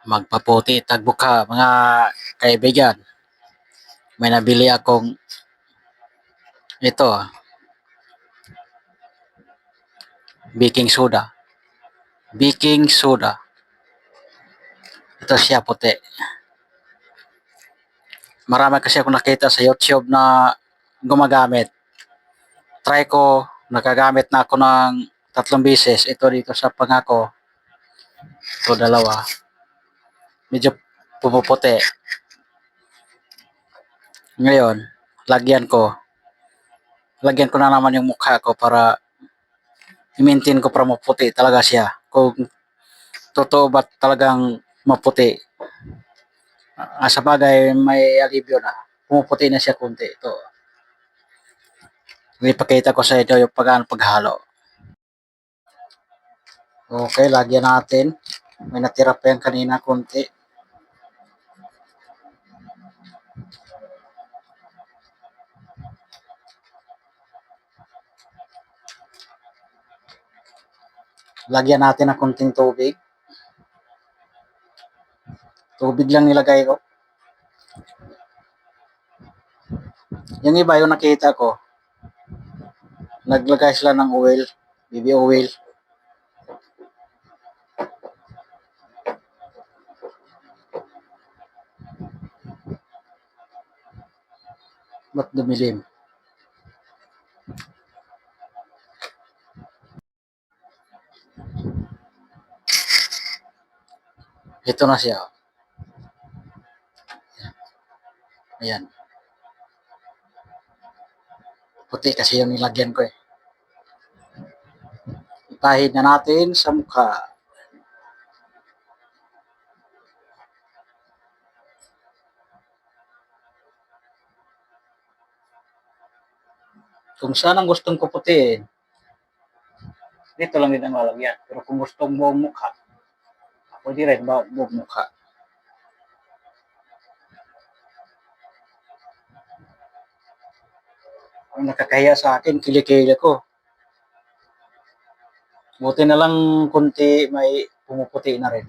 Magpaputi tagbo ka mga kaibigan. May nabili akong ito, baking soda. Baking soda. Ito siya puti. Marami kasi ako nakita sa YouTube na gumagamit. Try ko, nakagamit na ako ng 3 beses. Ito dito sa pangako. Ito dalawa. Medyo pumuputi. Ngayon, lagyan ko. Lagyan ko na naman yung mukha ko para i-maintain ko para maputi talaga siya. Kung totoo ba talagang maputi. Sa bagay, may alibyo na. Pumuputi na siya kunti. Ito. Ipakita ko sa inyo yung paghalo. Okay, lagyan natin. May natira pa yan kanina kunti. Lagyan natin ng kunting tubig. Tubig lang nilagay ko. Yung iba yung nakita ko, naglagay sila ng oil, baby oil. Ba't dumilim? Ito na siya. Ayan. Puti kasi yung nilagyan ko eh. Ipahid na natin sa mukha. Kung saan ang gustong puputiin, dito lang din ang lalagyan. Pero kung gustong buong mukha, pwede rin buong mukha. Ang nakakahiya sa akin, kilikili ko. Buti na lang kunti may pumuputi na rin.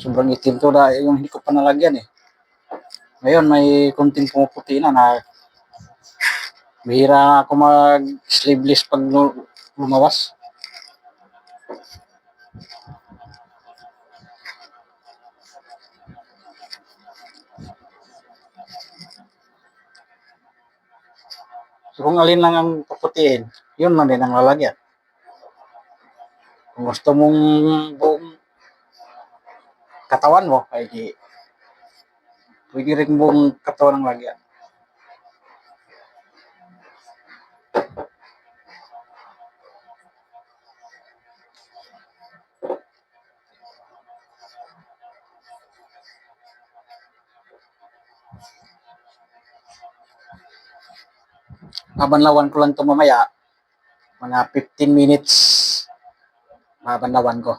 Sobrang itim to na yung hindi ko pa nalagyan eh. Ngayon may kunting pumuputi na bihira na ako mag sleeveless pag lumawas. So kung alin lang ang puputiin, yun man din ang lalagyan. Kung gusto mong buong katawan mo, ay di, pwede rin buong katawan ang lagyan. Babanlawan ko lang ito mamaya. Mga 15 minutes. Babanlawan ko.